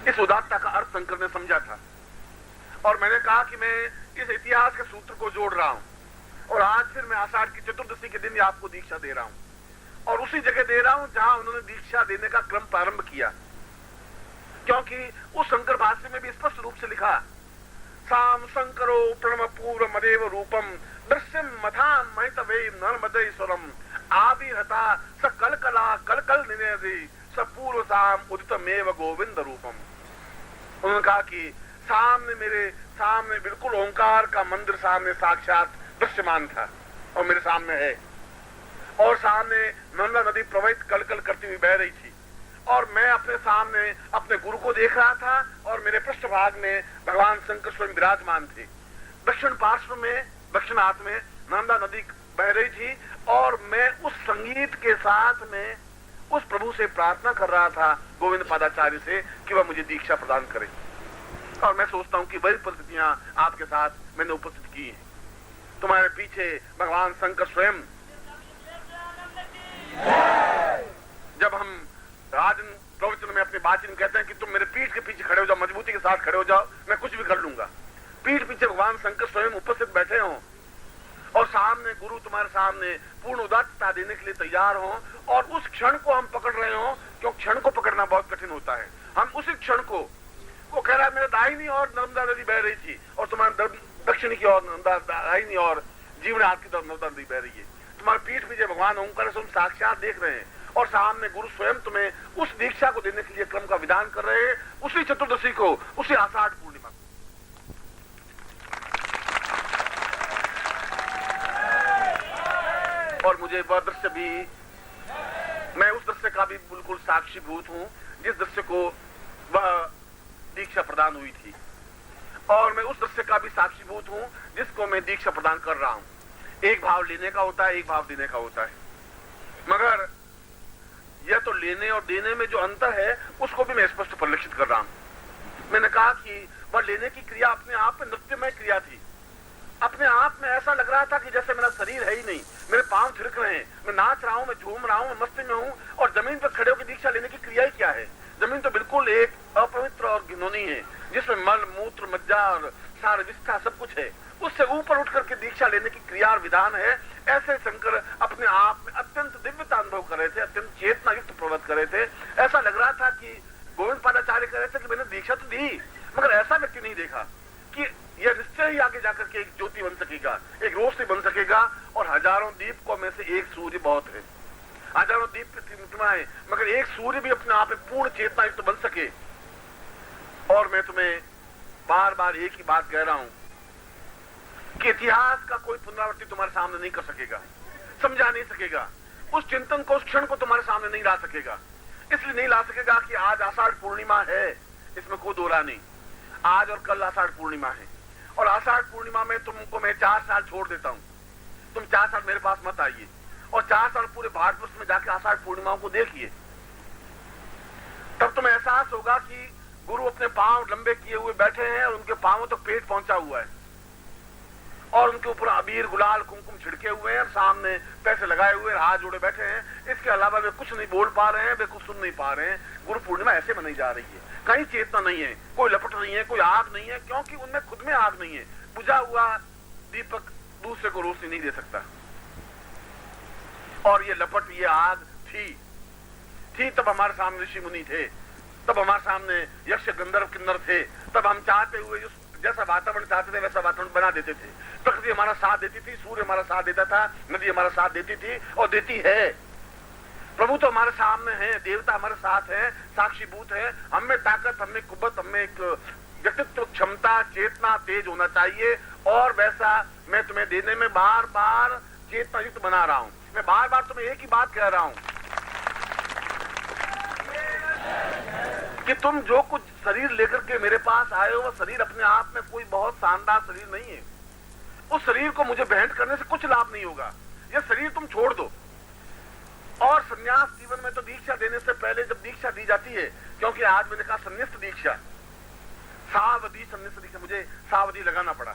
इस उदात्तता का अर्थ शंकर ने समझा था। और मैंने कहा कि मैं इस इतिहास के सूत्र को जोड़ रहा हूं और आज फिर मैं आषाढ़ की चतुर्दशी के दिन ही आपको दीक्षा दे रहा हूं और उसी जगह दे रहा हूं जहां उन्होंने दीक्षा देने का क्रम प्रारंभ किया, क्योंकि उस शंकर भाष्य में भी स्पष्ट रूप से लिखा, साम शंकरो प्रणम पूर्व मदेव रूपम दृश्यम मथान महितवे नर्मदेश्वरम आविहता स कलकला कलकल निवेदि स पूर्व साम उदितमेव गोविंद रूपम। उन्होंने कहा कि सामने बिल्कुल ओंकार का मंदिर सामने साक्षात दृश्यमान था और मेरे सामने है, और सामने नर्मदा नदी प्रवाहित कलकल करती हुई बह रही थी और मैं अपने सामने अपने गुरु को देख रहा था और मेरे पृष्ठभाग में भगवान शंकर स्वयं विराजमान थे। दक्षिण पार्श्व में दक्षिण हाथ में नर्मदा नदी बह रही थी और मैं उस संगीत के साथ में उस प्रभु से प्रार्थना कर रहा था, गोविंद पादाचार्य से, कि वह मुझे दीक्षा प्रदान करे। और मैं सोचता हूं कि वही परिस्थितियां आपके साथ मैंने उपस्थित की हैं। तुम्हारे पीछे भगवान शंकर स्वयं, जब हम राजन प्रवचन में अपने बातचीत में कहते हैं कि तुम मेरे पीठ के पीछे खड़े हो जाओ, मजबूती के साथ खड़े हो जाओ, मैं कुछ भी कर लूंगा, पीठ पीछे भगवान शंकर स्वयं उपस्थित बैठे हों और सामने गुरु तुम्हारे सामने पूर्ण उदात्तता देने के लिए तैयार हो और उस क्षण को हम पकड़ रहे हो, क्योंकि क्षण को पकड़ना बहुत कठिन होता है। हम उसी क्षण को, वो कह रहा है मेरे दाहिनी और नर्मदा नदी बह रही थी और तुम्हारे दक्षिणी की ओर दाहिनी और जीवनाथ की तरफ नर्मदा नदी बह रही है। तुम्हारे पीठ पीछे भगवान ओंकार तुम साक्षात देख रहे हैं और सामने गुरु स्वयं तुम्हें उस दीक्षा को देने के लिए क्रम का विधान कर रहे हैं, उसी चतुर्दशी को, उसी आषाढ़ पूर्णिमा को। और मुझे वह दृश्य भी, मैं उस दृश्य का भी बिल्कुल साक्षीभूत हूं जिस दृश्य को वह दीक्षा प्रदान हुई थी, और मैं उस दृश्य का भी साक्षीभूत हूं जिसको मैं दीक्षा प्रदान कर रहा हूं। एक भाव लेने का होता है, एक भाव देने का होता है, मगर यह तो लेने और देने में जो अंतर है उसको भी मैं स्पष्ट परिलक्षित कर रहा हूं। मैंने कहा कि वह लेने की क्रिया अपने आप में नृत्यमय क्रिया थी। अपने आप में ऐसा लग रहा था कि जैसे मेरा शरीर है ही नहीं, मेरे पांव थिरक रहे हैं, मैं नाच रहा हूं, मैं झूम रहा हूं, मैं मस्ती में हूं, और जमीन पर खड़े होकर दीक्षा लेने की क्रिया ही क्या है? जमीन तो बिल्कुल एक अपवित्र और घिनौनी है जिसमें मल मूत्र मज्जा और सार विष्ठा सब कुछ है। उससे ऊपर उठ करके दीक्षा लेने की क्रिया और विधान है। ऐसे शंकर अपने आप में अत्यंत दिव्यता अनुभव कर रहे थे, अत्यंत चेतना युक्त प्रवत कर रहे थे। ऐसा लग रहा था कि गोविंद पादाचार्य कह रहे थे कि मैंने दीक्षा तो दी, मगर ऐसा व्यक्ति नहीं देखा कि यह निश्चय ही आगे जाकर के एक ज्योति बन सकेगा, एक रोशनी बन सकेगा, और हजारों दीपकों में से एक सूर्य बहुत है। हजारों दीप है, मगर एक सूर्य भी अपने आप में पूर्ण चेतना युक्त बन सके। और मैं तुम्हें बार बार एक ही बात कह रहा हूं कि इतिहास का कोई पुनरावृत्ति तुम्हारे सामने नहीं कर सकेगा, समझा नहीं सकेगा, उस चिंतन को, उस क्षण को तुम्हारे सामने नहीं ला सकेगा। इसलिए नहीं ला सकेगा कि आज आषाढ़ पूर्णिमा है, इसमें कोई दो राय नहीं। आज और कल आषाढ़ पूर्णिमा है, और आषाढ़ पूर्णिमा में तुमको मैं 4 साल छोड़ देता हूं। तुम 4 साल मेरे पास मत आइए और 4 साल पूरे भारतवर्ष में जाके आषाढ़ पूर्णिमाओं को देखिए। तब तुम्हें एहसास होगा कि गुरु अपने पांव लंबे किए हुए बैठे हैं और उनके पांवों तक पेट पहुंचा हुआ है, और उनके ऊपर अबीर गुलाल कुमकुम छिड़के हुए हैं, सामने पैसे लगाए हुए, हाथ जोड़े बैठे हैं। इसके अलावा वे कुछ नहीं बोल पा रहे हैं, वे कुछ सुन नहीं पा रहे हैं। गुरु पूर्णिमा ऐसे मनाई जा रही है, कहीं चेतना नहीं है, कोई लपट नहीं है, कोई आग नहीं है, क्योंकि उनमें खुद में आग नहीं है। बुझा हुआ दीपक दूसरे को रोशनी नहीं दे सकता, और ये लपट, ये आग थी तब हमारे सामने ऋषि मुनि थे, तब हमारे सामने यक्ष गंधर्व किन्नर थे, तब हम चाहते हुए जैसा वातावरण चाहते थे वैसा वातावरण बना देते थे। प्रकृति हमारा साथ देती थी, सूर्य हमारा साथ देता था, नदी हमारा साथ देती थी और देती है। प्रभु तो हमारे सामने है, देवता हमारे साथ है, साक्षीभूत है। हमें ताकत, हमें कुव्वत, हमें एक व्यक्तित्व, क्षमता, चेतना, तेज होना चाहिए, और वैसा मैं तुम्हें देने में बार बार चेतना युक्त बना रहा हूं। मैं बार बार तुम्हें एक ही बात कह रहा हूं कि तुम जो कुछ शरीर लेकर के मेरे पास आए हो, वह शरीर अपने आप में कोई बहुत शानदार शरीर नहीं है। उस शरीर को मुझे भेंट करने से कुछ लाभ नहीं होगा। यह शरीर तुम छोड़ दो। और संन्यास जीवन में तो दीक्षा देने से पहले जब दीक्षा दी जाती है, क्योंकि आज मैंने कहा संन्यास्त दीक्षा, सावधि संन्यास्त दीक्षा, मुझे सावधि लगाना पड़ा।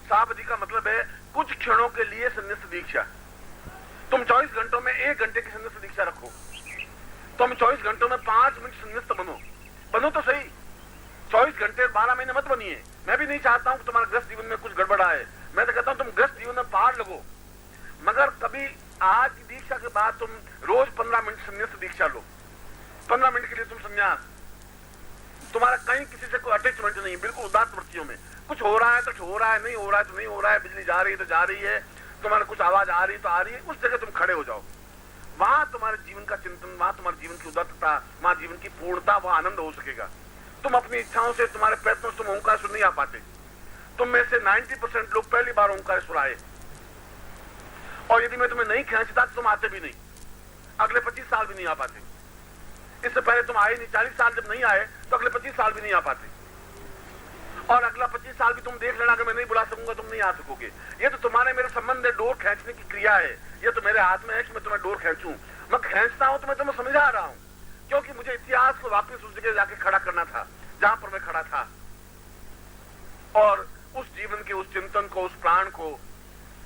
सावधि का मतलब है कुछ क्षणों के लिए संन्यास्त दीक्षा। तुम 24 घंटों में 1 घंटे की संन्यास्त दीक्षा रखो, तुम 24 घंटों में 5 मिनट संन्यास्त बनो तो सही। घंटे 12 महीने मत बनिए। मैं भी नहीं चाहता हूं कि तुम्हारे ग्रस्त जीवन में कुछ गड़बड़ आए। मैं तो कहता हूं तुम ग्रस्त जीवन में पहाड़ लगो, मगर कभी आज की दीक्षा के बाद तुम रोज 15 मिनट संन्यास दीक्षा लो। 15 मिनट के लिए तुम संन्यास, तुम्हारा कहीं किसी से कोई अटैचमेंट नहीं, बिल्कुल उदात्त वृत्तियों में। कुछ हो रहा है तो हो रहा है, नहीं हो रहा है तो नहीं हो रहा है, बिजली जा रही है तो जा रही है, तुम्हारे कुछ आवाज आ रही है तो आ रही है, उस जगह तुम खड़े हो जाओ। वहां तुम्हारे जीवन का चिंतन, वहां तुम्हारे जीवन की उदात्तता, वहां जीवन की पूर्णता, वहां आनंद हो सकेगा। तुम अपनी इच्छाओं से, तुम्हारे प्रयत्नों से तुम ओंकार सुन नहीं आ पाते। तुम में से 90% लोग पहली बार ओंकार सुनाए, और यदि मैं तुम्हें नहीं खींचता तो तुम आते भी नहीं, अगले 25 साल भी नहीं आ पाते। इससे पहले तुम आए नहीं, 40 साल जब नहीं आए तो अगले 25 साल भी नहीं आ पाते, और अगला 25 साल भी तुम देख लेना कि मैं नहीं बुला सकूंगा, तुम नहीं आ सकोगे। ये तो तुम्हारे मेरे संबंध है, डोर खींचने की क्रिया है। ये तो मेरे हाथ में है कि मैं तुम्हें डोर खींचूं। मैं खींचता हूं तो मैं तुम्हें समझा रहा हूं, क्योंकि मुझे इतिहास को वापस उस जगह जाके खड़ा करना था जहां पर मैं खड़ा था, और उस जीवन के, उस चिंतन को, उस प्राण को,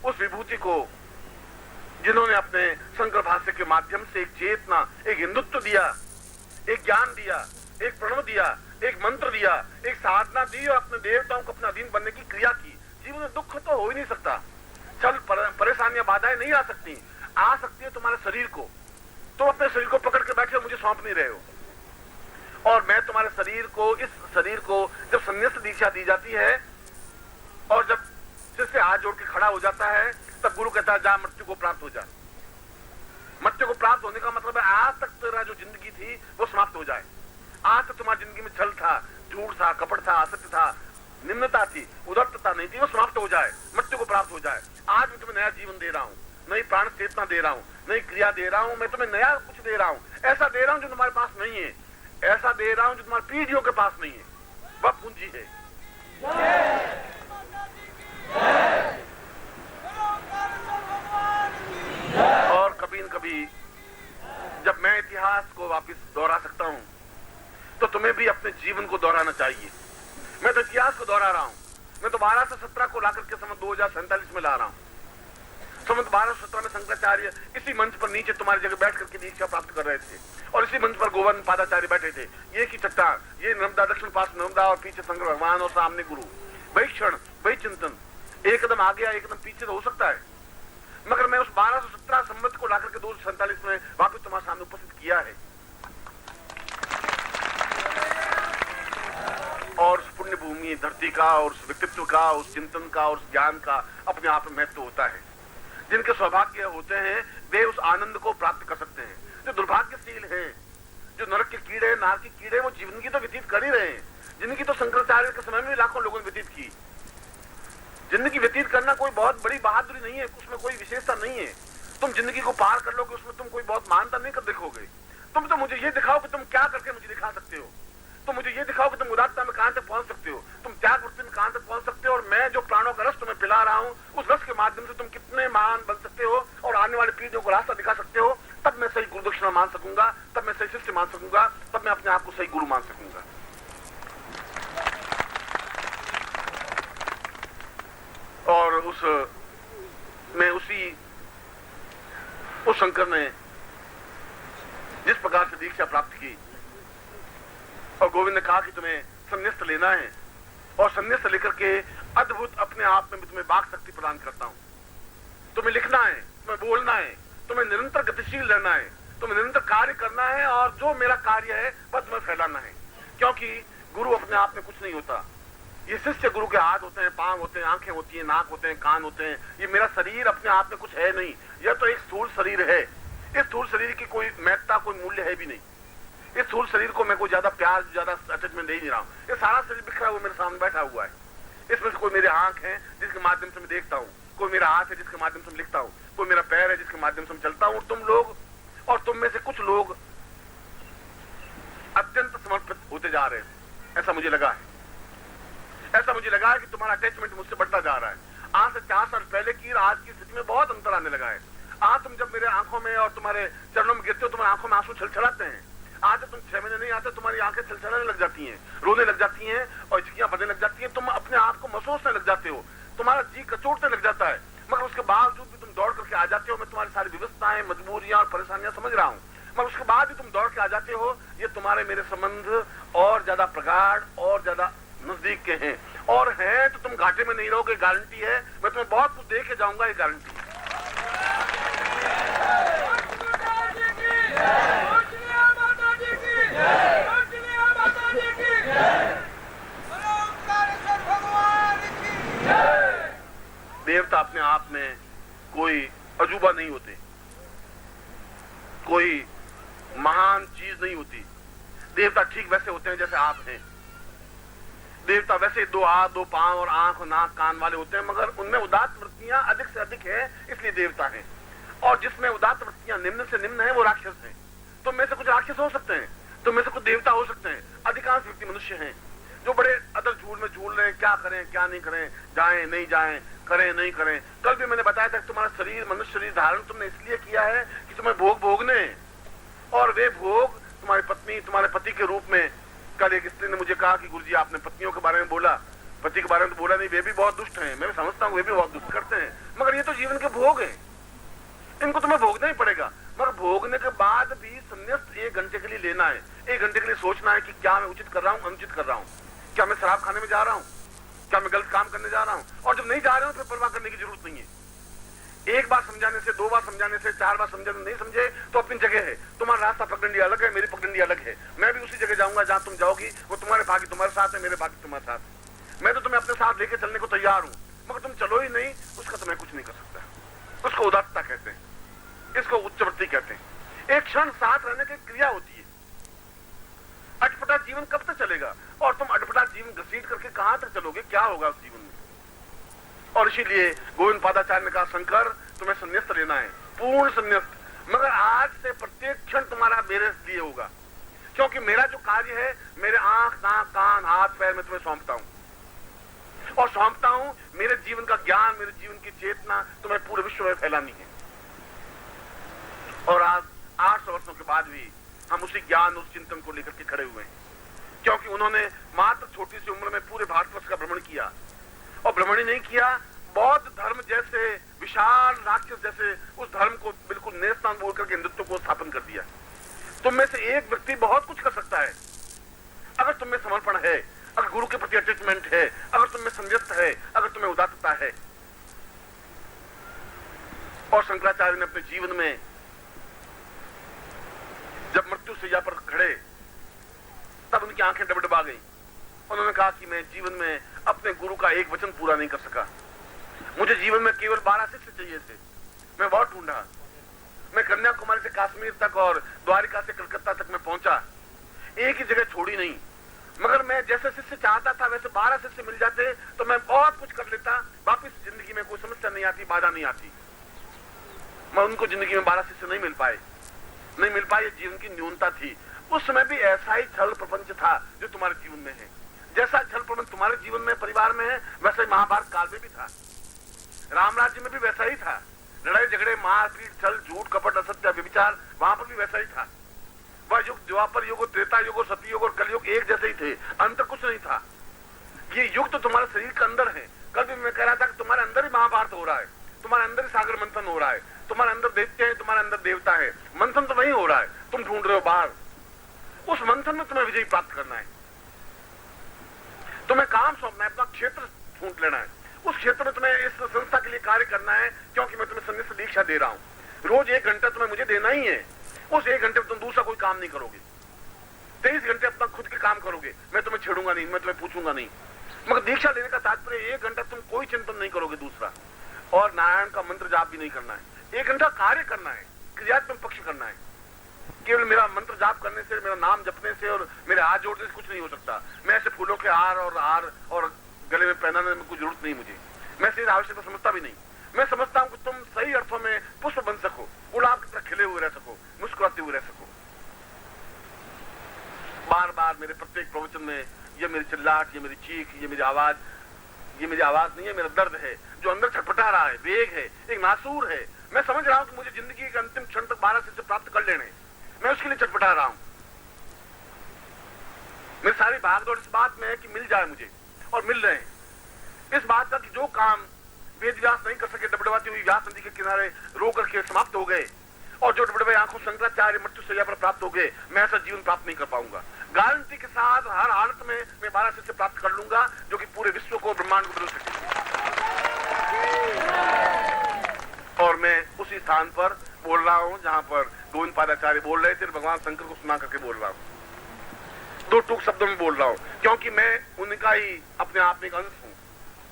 उस विभूति को, जिन्होंने अपने शंकर भाष्य के माध्यम से एक चेतना, एक हिंदुत्व दिया, एक ज्ञान दिया, एक प्रणव दिया, एक मंत्र दिया, एक साधना दी, और अपने देवताओं को अपना अधीन बनने की क्रिया की। जीवन में दुख तो हो ही नहीं सकता, चल परेशानियां, बाधाएं नहीं आ सकती। आ सकती है तुम्हारे शरीर को, तुम अपने शरीर को पकड़ के बैठे हो, मुझे सौंप नहीं रहे हो, और मैं तुम्हारे शरीर को, इस शरीर को जब संन्यास दीक्षा दी जाती है और जब सिर से हाथ जोड़ के खड़ा हो जाता है, तब गुरु कहता है जा मृत्यु को प्राप्त हो जा। मृत्यु को प्राप्त होने का मतलब है आज तक तेरा जो जिंदगी थी वो समाप्त हो जाए। आज तक तुम्हारी जिंदगी में छल था, झूठ था, कपट था, असत्य था, निम्नता थी, उदारता नहीं थी, वो समाप्त हो जाए, मृत्यु को प्राप्त हो जाए। आज मैं तुम्हें नया जीवन दे रहा हूँ, नई प्राण चेतना दे रहा हूँ, नई क्रिया दे रहा हूँ, मैं तुम्हें नया कुछ दे रहा हूँ। ऐसा दे रहा हूँ जो तुम्हारे पास नहीं है, ऐसा दे रहा हूँ जो तुम्हारी पीढ़ियों के पास नहीं है। वह पूंजी है। और कभी न कभी जब मैं इतिहास को वापस दोहरा सकता हूं तो तुम्हें भी अपने जीवन को दोहराना चाहिए। मैं तो इतिहास को दोहरा रहा हूं। मैं तो 1217 को लाकर के समय 2047 में ला रहा हूं। समय 1217 में शंकराचार्य इसी मंच पर नीचे तुम्हारी जगह बैठ करके दीक्षा प्राप्त कर रहे थे, और इसी मंच पर गोविंद पादाचार्य बैठे थे। ये की चट्टान, ये नर्मदा, दक्षिण पास नर्मदा, और पीछे शंकर भगवान, और सामने गुरु। वही क्षण, वही चिंतन, एक कदम आगे या एक कदम पीछे तो हो सकता है, मगर मैं उस 1217 संवत को लाकर के 247 में वापस तुम्हारे सामने उपस्थित किया है। और उस पुण्य भूमि धरती का, और उस व्यक्तित्व का, उस चिंतन का, और उस ज्ञान का अपने आप में महत्व होता है। जिनके सौभाग्य होते हैं वे उस आनंद को प्राप्त कर सकते हैं। जो दुर्भाग्यशील हैं, जो नरक के कीड़े, नार के कीड़े, वो जिंदगी तो व्यतीत कर ही रहे हैं। जिंदगी तो शंकराचार्य के समय में लाखों लोगों ने व्यतीत की। जिंदगी व्यतीत करना कोई बहुत बड़ी बहादुरी नहीं है, उसमें कोई विशेषता नहीं है। तुम जिंदगी को पार कर लोगे, उसमें तुम कोई बहुत महानता नहीं कर दिखोगे। तुम तो मुझे ये दिखाओ कि तुम क्या करके मुझे दिखा सकते हो। तुम मुझे ये दिखाओ कि तुम उदारता में कहां तक पहुंच सकते हो, तुम त्याग वृत्ति में कहां तक पहुंच सकते हो, और मैं जो प्राणों का रस तुम्हें पिला रहा हूं उस रस के माध्यम से तुम कितने महान बन सकते हो और आने वाली पीढ़ियों को रास्ता दिखा सकते हो। तब मैं सही गुरु दक्षिणा मान सकूंगा, तब मैं सही शिष्य मान सकूंगा, तब मैं अपने आप को सही गुरु मान सकूंगा। और उस शंकर ने जिस प्रकार से दीक्षा प्राप्त की, और गोविंद ने कहा कि तुम्हें संन्यास लेना है, और संन्यास लेकर के अद्भुत अपने आप में तुम्हें वाक शक्ति प्रदान करता हूं। तुम्हें लिखना है, तुम्हें बोलना है, तुम्हें निरंतर गतिशील रहना है, तुम्हें निरंतर कार्य करना है, और जो मेरा कार्य है वह तुम्हें फैलाना है। क्योंकि गुरु अपने आप में कुछ नहीं होता। ये शिष्य गुरु के हाथ होते हैं, पांव होते हैं, आंखें होती हैं, नाक होते हैं, कान होते हैं। ये मेरा शरीर अपने आप में कुछ है नहीं, यह तो एक स्थूल शरीर है। इस स्थूल शरीर की कोई महत्ता, कोई मूल्य है भी नहीं। इस स्थूल शरीर को मैं कोई ज्यादा प्यार, ज्यादा अटैचमेंट दे नहीं रहा हूँ। ये सारा शरीर बिखरा हुआ मेरे सामने बैठा हुआ है। इसमें से कोई मेरे आंख है जिसके माध्यम से मैं देखता हूँ, कोई मेरा हाथ है जिसके माध्यम से मैं लिखता हूँ, कोई मेरा पैर है जिसके माध्यम से मैं चलता हूँ। तुम लोग, और तुम में से कुछ लोग अत्यंत समर्पित होते जा रहे हैं। ऐसा मुझे लगा है, ऐसा मुझे लगा है कि तुम्हारा अटैचमेंट मुझसे बढ़ता जा रहा है। आज से 4 साल पहले की आज की स्थिति में बहुत अंतर आने लगा है। आज तुम जब मेरे आंखों में और तुम्हारे चरणों में गिरते हो, तुम्हारी आंखों में आंसू छलछलाते हैं। आज तुम 6 महीने नहीं आते, तुम्हारी आंखें छलछलाने लग जाती हैं, रोने लग जाती हैं, और झिकियां बजने लग जाती हैं। तुम अपने आप को महसूसने लग जाते हो, तुम्हारा जी कचोटने लग जाता है, मगर उसके बावजूद भी तुम दौड़ करके आ जाते हो। मैं तुम्हारी सारी व्यवस्थाएं, मजबूरियां और परेशानियां समझ रहा हूँ, मगर उसके बाद भी तुम दौड़ के आ जाते हो। ये तुम्हारे मेरे संबंध और ज्यादा प्रगाढ़ और ज्यादा नजदीक के हैं, और हैं तो तुम घाटे में नहीं रहोगे, गारंटी है। मैं तुम्हें बहुत कुछ दे के जाऊंगा, ये गारंटी है। देवता अपने आप में कोई अजूबा नहीं होते, कोई महान चीज नहीं होती। देवता ठीक वैसे होते हैं जैसे आप हैं। देवता वैसे दो हाथ, दो पांव और आंख और नाक कान वाले होते हैं, मगर उनमें उदात्त वृत्तियां अधिक से अधिक है, इसलिए देवता हैं। और जिसमें उदात्त वृत्तियां निम्न से निम्न है, वो राक्षस है। तुम में से कुछ राक्षस हो सकते हैं, तुम में से कुछ देवता हो सकते हैं। अधिकांश व्यक्ति मनुष्य हैं जो बड़े अदर झूल में झूल रहे हैं, क्या करें क्या नहीं करें, जाएं नहीं जाएं, करें नहीं करें। कल भी मैंने बताया था कि तुम्हारा शरीर, मनुष्य शरीर धारण तुमने इसलिए किया है कि तुम्हें भोग भोगने, और वे भोग तुम्हारी पत्नी, तुम्हारे पति के रूप में। कल एक स्त्री ने मुझे कहा कि गुरुजी आपने पत्नियों के बारे में बोला, पति के बारे में तो बोला नहीं, वे भी बहुत दुष्ट हैं। मैं समझता हूँ वे भी बहुत दुष्ट करते हैं, मगर ये तो जीवन के भोग हैं, इनको तुम्हें भोगना ही पड़ेगा। मगर भोगने के बाद भी संन्यास 1 घंटे के लिए लेना है। 1 घंटे के लिए सोचना है कि क्या मैं उचित कर रहा हूँ, अनुचित कर रहा हूँ, क्या मैं शराब खाने में जा रहा हूँ, क्या मैं गलत काम करने जा रहा हूँ। और जब नहीं जा रहे हो फिर परवाह करने की जरूरत नहीं है। 1 बार समझाने से, 2 बार समझाने से, 4 बार समझाने नहीं समझे तो अपनी जगह है। तुम्हारा रास्ता पगडंडी अलग है, मेरी पगडंडी अलग है। मैं भी उसी जगह जाऊंगा जहां तुम जाओगी। वो तुम्हारे भाग्य तुम्हारे साथ है, मेरे भाग्य तुम्हारे साथ है। मैं तो तुम्हें अपने साथ लेके चलने को तैयार हूं, मगर तुम चलो ही नहीं, उसका तो मैं कुछ नहीं कर सकता। उसको उदात्तता कहते हैं, इसको उच्चवृत्ति कहते हैं। एक क्षण साथ रहने की क्रिया होती है। अटपटा जीवन कब तक चलेगा, और तुम अटपटा जीवन घसीट करके कहां तक चलोगे, क्या होगा उस जीवन में। और इसीलिए गोविंद पादाचार्य ने कहा, शंकर तुम्हें संन्यास लेना है, पूर्ण संन्यास। मगर आज से प्रत्येक क्षण तुम्हारा मेरे लिए होगा, क्योंकि मेरा जो कार्य है, मेरे आंख नाक कान हाथ पैर में तुम्हें सौंपता हूं, और सौंपता हूं मेरे जीवन का ज्ञान, मेरे जीवन की चेतना तुम्हें पूरे विश्व में फैलानी है। और आज 800 वर्षों के बाद भी हम उसी ज्ञान, उस चिंतन को लेकर के खड़े हुए हैं, क्योंकि उन्होंने मात्र छोटी सी उम्र में पूरे भारतवर्ष का भ्रमण किया, और भ्रमण ही नहीं किया, बौद्ध धर्म जैसे विशाल राक्षस जैसे उस धर्म को बिल्कुल नेस्तान बोल करके हिंदुत्व को स्थापन कर दिया। तुम में से एक व्यक्ति बहुत कुछ कर सकता है, अगर तुम में समर्पण है, अगर गुरु के प्रति अटैचमेंट है, अगर तुम में संयस्त है, अगर तुम्हें उदात्तता है। और शंकराचार्य ने अपने जीवन में जब मृत्यु सैया पर खड़े, तब उनकी आंखें डबडबा गई। उन्होंने कहा कि मैं जीवन में अपने गुरु का एक वचन पूरा नहीं कर सका, मुझे जीवन में केवल 12 शिष्य चाहिए थे। मैं बहुत ढूंढा, मैं कन्याकुमारी से कश्मीर तक और द्वारिका से कलकत्ता तक मैं पहुंचा, एक ही जगह छोड़ी नहीं। मगर मैं जैसे शिष्य चाहता था वैसे 12 शिष्य मिल जाते तो मैं बहुत कुछ कर लेता, वापिस जिंदगी में कोई समस्या नहीं आती, बाधा नहीं आती। मैं उनको जिंदगी में 12 शिष्य नहीं मिल पाए, ये जीवन की न्यूनता थी। उस समय भी ऐसा ही छल प्रपंच था जो तुम्हारे जीवन में है। जैसा छल प्रपंच तुम्हारे जीवन में परिवार में है, वैसा ही महाभारत काल में भी था, राम राज्य में भी वैसा ही था। लड़ाई झगड़े मारपीट छल झूठ कपट असत्य व्यभिचार, वहां पर भी वैसा ही था। वह युग द्वापर युग, त्रेता युग और सतयुग और कलयुग एक जैसे ही थे, अंतर कुछ नहीं था। ये युग तो तुम्हारे शरीर के अंदर है। कल भी मैं कह रहा था कि तुम्हारे अंदर ही महाभारत हो रहा है, तुम्हारे अंदर ही सागर मंथन हो रहा है, तुम्हारे अंदर दैत्य है, तुम्हारे अंदर देवता है। मंथन तो वही हो रहा है, तुम ढूंढ रहे हो बाहर। उस मंथन में तुम्हें विजय प्राप्त करना है, तुम्हें काम सौंपना है, अपना क्षेत्र ढूंढ लेना है। उस क्षेत्र में तुम्हें इस संस्था के लिए कार्य करना है, क्योंकि मैं तुम्हें संन्यास दीक्षा दे रहा हूं। रोज 1 घंटा तुम्हें मुझे देना ही है। उस 1 घंटे में तुम दूसरा कोई काम नहीं करोगे, 23 घंटे अपना खुद के काम करोगे। मैं तुम्हें छेड़ूंगा नहीं, मैं तुम्हें पूछूंगा नहीं। मगर दीक्षा लेने का तात्पर्य 1 घंटा तुम कोई चिंतन नहीं करोगे दूसरा, और नारायण का मंत्र जाप भी नहीं करना है। 1 घंटा कार्य करना है, क्रियात्मक पक्ष करना है। केवल मेरा मंत्र जाप करने से, मेरा नाम जपने से और मेरे हाथ जोड़ने से कुछ नहीं हो सकता। मैं ऐसे फूलों के हार और गले में पहनाने में कोई जरूरत नहीं मुझे। मैं सिर्फ आवश्यकता समझता भी नहीं। मैं समझता हूं कि तुम सही अर्थों में पुष्प बन सको, गुलाब की तरह खिले हुए रह सको, मुस्कुराते हुए रह सको। बार बार मेरे प्रत्येक प्रवचन में ये मेरी चिल्लाहट, ये मेरी चीख, ये मेरी आवाज नहीं है, मेरा दर्द है जो अंदर छटपटा रहा है, वेग है, एक नासूर है। मैं समझ रहा हूं कि मुझे जिंदगी के अंतिम क्षण तक 12 शिष्य प्राप्त कर लेने, मैं उसके लिए छटपटा रहा हूं। मेरी सारी भागदौड़ इस बात में है कि मिल जाए मुझे, और मिल रहे हैं। इस बात का कि जो काम वेद व्यास नहीं कर सके, डबडबाती हुई व्यास नदी के किनारे रो करके समाप्त हो गए, और जो डबडबे आंखों शंकराचार्य मृत्यु सैया पर प्राप्त हो गए, मैं ऐसा जीवन प्राप्त नहीं कर पाऊंगा। गारंटी के साथ हर हालत में है मैं वाराणसी से प्राप्त कर लूंगा, जो कि पूरे विश्व को, ब्रह्मांड को बदल सके। और मैं उसी स्थान पर बोल रहा हूं जहां पर गोविंद पादाचार्य बोल रहे थे, भगवान शंकर को सुना करके बोल रहा हूं। दो टूक शब्दों में बोल रहा हूं, क्योंकि मैं उनका ही अपने आप में एक अंश हूं,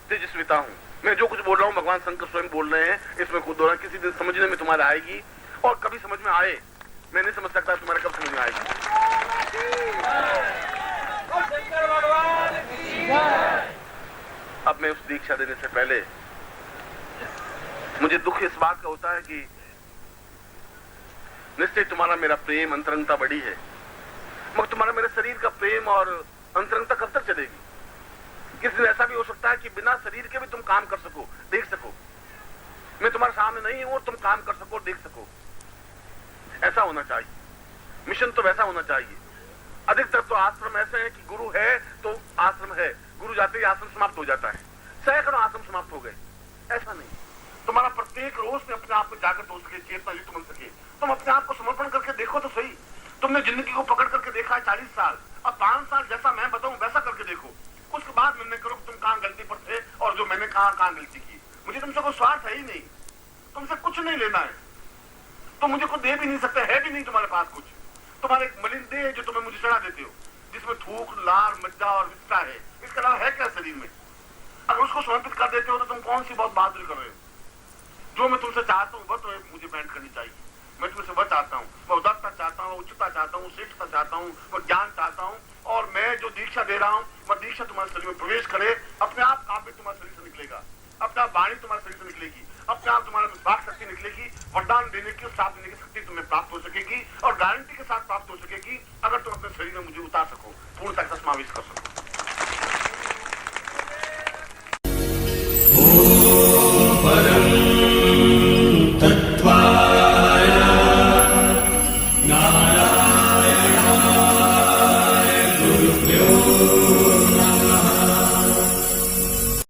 तेजस्विता हूं। मैं जो कुछ बोल रहा हूं भगवान शंकर स्वयं बोल रहे हैं, इसमें खुद दोहरा। किसी दिन समझने में तुम्हारे आएगी, और कभी समझ में आए, मैं नहीं समझ सकता तुम्हारे कब समझ में आएगी। अब मैं उस दीक्षा देने से पहले मुझे दुख इस बात का होता है कि निश्चय तुम्हारा मेरा प्रेम, अंतरंगता बड़ी है, मगर तुम्हारा मेरे शरीर का प्रेम और अंतरंगता कब तक चलेगी? किसी दिन ऐसा भी हो सकता है कि बिना शरीर के भी तुम काम कर सको, देख सको। मैं तुम्हारे सामने नहीं हूं और तुम काम कर सको, देख सको। ऐसा होना चाहिए, मिशन तो वैसा होना चाहिए। अधिकतर तो आश्रम ऐसे हैं कि गुरु है तो आश्रम है, गुरु जाते ही आश्रम समाप्त हो जाता है। सैकड़ों आश्रम समाप्त हो गए। ऐसा नहीं, तुम्हारा प्रत्येक रोज में अपने आप में जागृत हो सके, चेतना युक्त बन सके। तुम अपने आप को समर्पण करके देखो तो सही। तुमने जिंदगी को पकड़ करके देखा है 40 साल, अब 5 साल जैसा मैं बताऊं वैसा करके देखो। उसके बाद निर्णय करो तुम कहां गलती पर थे और जो मैंने कहां गलती की। मुझे तुमसे कोई स्वार्थ है ही नहीं, तुमसे कुछ नहीं लेना है, तुम मुझे कुछ दे भी नहीं सकते, है भी नहीं तुम्हारे पास कुछ। तुम्हारे एक मलिन देह जो तुम्हें मुझे चढ़ा देते हो, जिसमें थूक, लार, मज्जा और विस्ता है, इसके अलावा है क्या शरीर में? अगर उसको समर्पित कर देते हो तो तुम कौन सी बहुत बहादुरी कर रहे हो? जो मैं तुमसे चाहता हूँ वह तो मुझे भेंट करनी चाहिए। मैं तुमसे वह चाहता हूँ, मैं उदारता चाहता हूँ, उच्चता चाहता हूँ, श्रेष्ठता चाहता हूँ, मैं ज्ञान चाहता हूँ। और मैं जो दीक्षा दे रहा हूँ वह दीक्षा तुम्हारे शरीर में प्रवेश करे, अपने आप काव्य तुम्हारे शरीर से निकलेगा, अपने आप वाणी तुम्हारे शरीर से निकलेगी, अपने आप तुम्हारे वाक शक्ति निकलेगी, वरदान देने की, श्राप देने की शक्ति तुम्हें प्राप्त हो सकेगी और गारंटी के साथ प्राप्त हो सकेगी, अगर तुम अपने शरीर में मुझे उतार सको, पूर्णता का समावेश कर सको।